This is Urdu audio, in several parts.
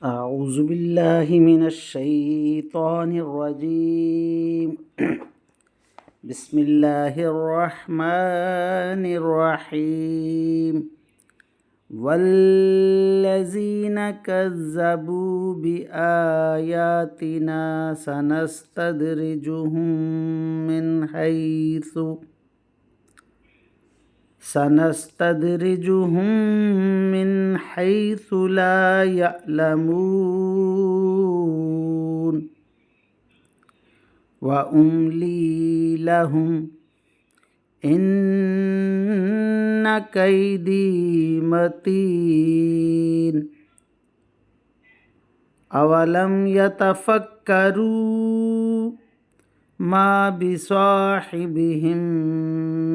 أعوذ بالله من الشيطان الرجيم بسم الله الرحمن الرحيم والذين كذبوا بآياتنا سنستدرجهم من حيث لا يعلمون وأملي لهم إن كيدي متين أولم يتفكروا ما بصاحبهم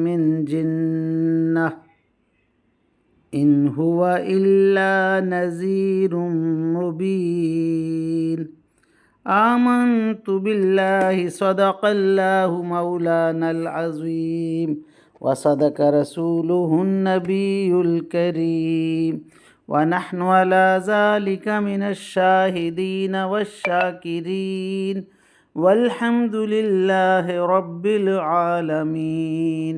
من جنة إن هو إلا نذير مبين آمنت بالله صدق الله مولانا العظيم وصدق رسوله النبي الكريم ونحن على ذلك من الشاهدين والشاكرين والحمد للہ رب العالمین۔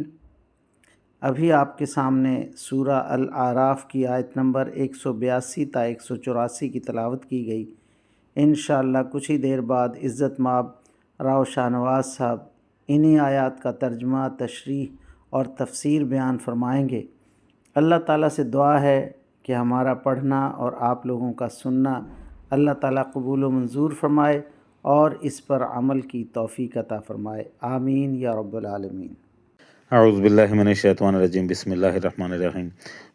ابھی آپ کے سامنے سورہ الاعراف کی آیت نمبر 182 تا 184 کی تلاوت کی گئی۔ انشاءاللہ کچھ ہی دیر بعد عزت مآب راؤ شاہ نواز صاحب انہی آیات کا ترجمہ، تشریح اور تفسیر بیان فرمائیں گے۔ اللہ تعالیٰ سے دعا ہے کہ ہمارا پڑھنا اور آپ لوگوں کا سننا اللہ تعالیٰ قبول و منظور فرمائے اور اس پر عمل کی توفیق عطا فرمائے، آمین یا رب العالمین۔ اعوذ باللہ من الشیطان الرجیم، بسم اللہ الرحمن الرحیم۔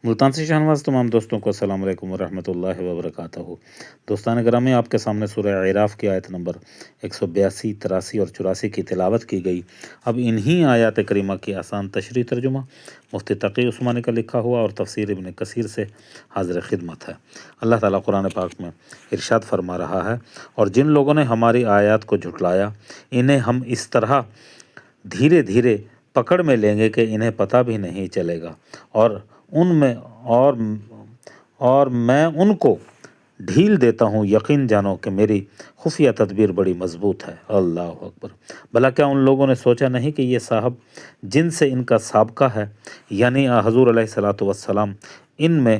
ملتان سے شاہنواز تمام دوستوں کو السلام علیکم ورحمۃ اللہ وبرکاتہ۔ دوستان گرامی، آپ کے سامنے سورہ اعراف کی آیت نمبر 182، 83 اور 84 کی تلاوت کی گئی۔ اب انہی آیات کریمہ کی آسان تشریح ترجمہ مفتی تقی عثمانی کا لکھا ہوا اور تفسیر ابن کثیر سے حاضر خدمت ہے۔ اللہ تعالیٰ قرآن پاک میں ارشاد فرما رہا ہے، اور جن لوگوں نے ہماری آیات کو جھٹلایا انہیں ہم اس طرح دھیرے دھیرے پکڑ میں لیں گے کہ انہیں پتہ بھی نہیں چلے گا، اور میں ان کو ڈھیل دیتا ہوں۔ یقین جانو کہ میری خفیہ تدبیر بڑی مضبوط ہے۔ اللہ اکبر۔ بھلا کیا ان لوگوں نے سوچا نہیں کہ یہ صاحب جن سے ان کا سابقہ ہے، یعنی حضور علیہ الصلاۃ والسلام، ان میں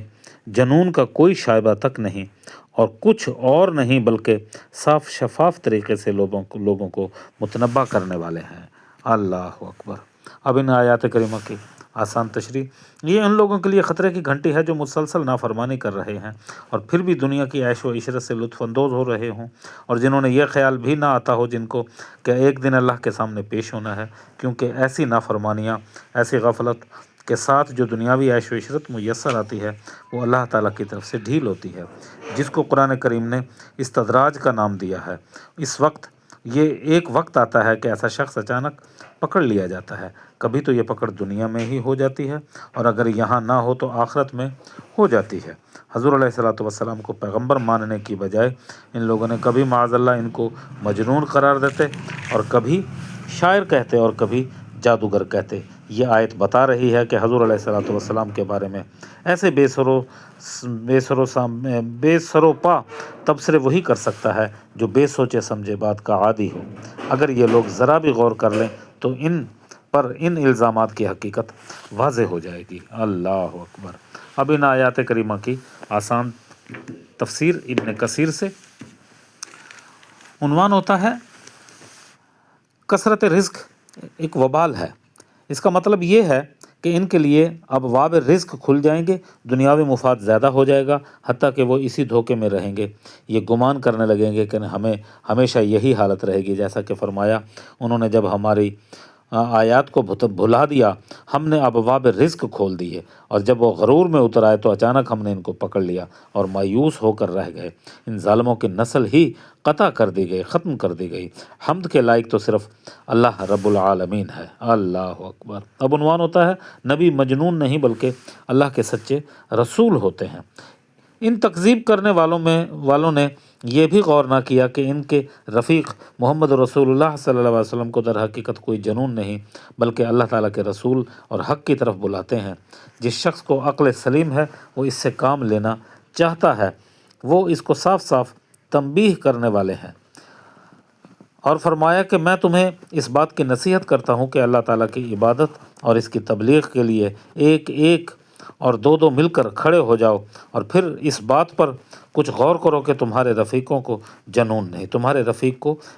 جنون کا کوئی شائبہ تک نہیں، اور کچھ اور نہیں بلکہ صاف شفاف طریقے سے لوگوں کو متنبہ کرنے والے ہیں۔ اللہ اکبر۔ اب ان آیات کریمہ کی آسان تشریح، یہ ان لوگوں کے لیے خطرے کی گھنٹی ہے جو مسلسل نافرمانی کر رہے ہیں اور پھر بھی دنیا کی عیش و عشرت سے لطف اندوز ہو رہے ہوں، اور جنہوں نے یہ خیال بھی نہ آتا ہو جن کو کہ ایک دن اللہ کے سامنے پیش ہونا ہے، کیونکہ ایسی نافرمانیاں، ایسی غفلت کے ساتھ جو دنیاوی عیش و عشرت میسر آتی ہے وہ اللہ تعالیٰ کی طرف سے ڈھیل ہوتی ہے، جس کو قرآن کریم نے استدراج کا نام دیا ہے۔ یہ ایک وقت آتا ہے کہ ایسا شخص اچانک پکڑ لیا جاتا ہے۔ کبھی تو یہ پکڑ دنیا میں ہی ہو جاتی ہے، اور اگر یہاں نہ ہو تو آخرت میں ہو جاتی ہے۔ حضور علیہ الصلاۃ والسلام کو پیغمبر ماننے کی بجائے ان لوگوں نے کبھی معاذ اللہ ان کو مجنون قرار دیتے، اور کبھی شاعر کہتے اور کبھی جادوگر کہتے۔ یہ آیت بتا رہی ہے کہ حضور علیہ الصلاۃ والسلام کے بارے میں ایسے بے سر و پا تبصرے وہی کر سکتا ہے جو بے سوچے سمجھے بات کا عادی ہو۔ اگر یہ لوگ ذرا بھی غور کر لیں تو ان الزامات کی حقیقت واضح ہو جائے گی۔ اللہ اکبر۔ اب ان آیات کریمہ کی آسان تفسیر ابن کثیر سے۔ عنوان ہوتا ہے کثرت رزق ایک وبال ہے۔ اس کا مطلب یہ ہے کہ ان کے لیے ابواب رزق کھل جائیں گے، دنیاوی مفاد زیادہ ہو جائے گا، حتیٰ کہ وہ اسی دھوکے میں رہیں گے، یہ گمان کرنے لگیں گے کہ ہمیں ہمیشہ یہی حالت رہے گی۔ جیسا کہ فرمایا، انہوں نے جب ہماری آیات کو بھلا دیا ہم نے ابواب رزق کھول دیے، اور جب وہ غرور میں اتر آئے تو اچانک ہم نے ان کو پکڑ لیا اور مایوس ہو کر رہ گئے۔ ان ظالموں کی نسل ہی قطع کر دی گئی، ختم کر دی گئی۔ حمد کے لائق تو صرف اللہ رب العالمین ہے۔ اللہ اکبر۔ اب عنوان ہوتا ہے نبی مجنون نہیں بلکہ اللہ کے سچے رسول ہوتے ہیں۔ ان تکذیب کرنے والوں نے یہ بھی غور نہ کیا کہ ان کے رفیق محمد رسول اللہ صلی اللہ علیہ وسلم کو در حقیقت کوئی جنون نہیں بلکہ اللہ تعالیٰ کے رسول اور حق کی طرف بلاتے ہیں۔ جس شخص کو عقل سلیم ہے وہ اس سے کام لینا چاہتا ہے وہ اس کو صاف صاف تنبیہ کرنے والے ہیں۔ اور فرمایا کہ میں تمہیں اس بات کی نصیحت کرتا ہوں کہ اللہ تعالیٰ کی عبادت اور اس کی تبلیغ کے لیے ایک ایک اور دو دو مل کر کھڑے ہو جاؤ، اور پھر اس بات پر کچھ غور کرو کہ تمہارے رفیق کو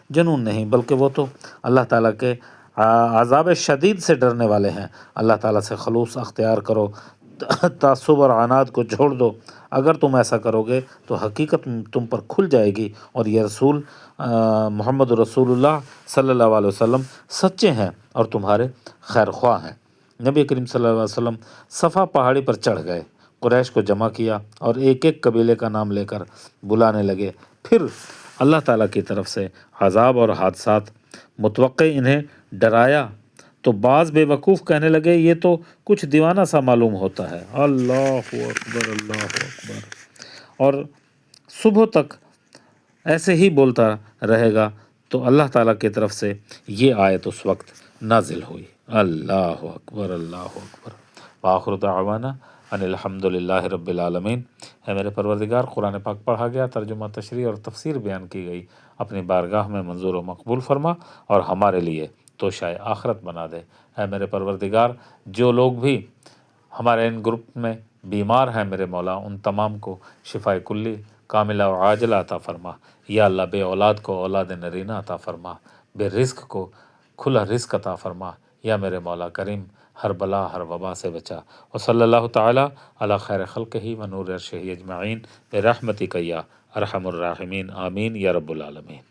جنون نہیں بلکہ وہ تو اللہ تعالیٰ کے عذاب شدید سے ڈرنے والے ہیں۔ اللہ تعالیٰ سے خلوص اختیار کرو، تعصب اور عناد کو چھوڑ دو۔ اگر تم ایسا کرو گے تو حقیقت تم پر کھل جائے گی، اور یہ رسول محمد رسول اللہ صلی اللہ علیہ وسلم سچے ہیں اور تمہارے خیر خواہ ہیں۔ نبی کریم صلی اللہ علیہ وسلم صفا پہاڑی پر چڑھ گئے، قریش کو جمع کیا اور ایک ایک قبیلے کا نام لے کر بلانے لگے۔ پھر اللہ تعالیٰ کی طرف سے عذاب اور حادثات متوقع انہیں ڈرایا تو بعض بے وقوف کہنے لگے یہ تو کچھ دیوانہ سا معلوم ہوتا ہے۔ اللہ اکبر، اللہ اکبر۔ اور صبح تک ایسے ہی بولتا رہے گا تو اللہ تعالیٰ کی طرف سے یہ آیت اس وقت نازل ہوئی۔ اللہ اکبر، اللہ اکبر۔ وآخر دعوانا ان الحمد للہ رب العالمین۔ ہے میرے پروردگار، قرآن پاک پڑھا گیا، ترجمہ، تشریح اور تفسیر بیان کی گئی، اپنی بارگاہ میں منظور و مقبول فرما اور ہمارے لیے توشائے آخرت بنا دے۔ اے میرے پروردگار، جو لوگ بھی ہمارے ان گروپ میں بیمار ہیں میرے مولا، ان تمام کو شفائے کلی کاملہ و عاجلہ عطا فرما۔ یا اللہ، بے اولاد کو اولاد نرینہ عطا فرما، بے رزق کو کھلا رزق عطا فرما۔ یا میرے مولا کریم، ہر بلا ہر وبا سے بچا۔ وصلی اللہ تعالی علی خیر خلقہ و نور عرشہ اجمعین برحمتک یا ارحم الراحمین، آمین یا رب العالمین۔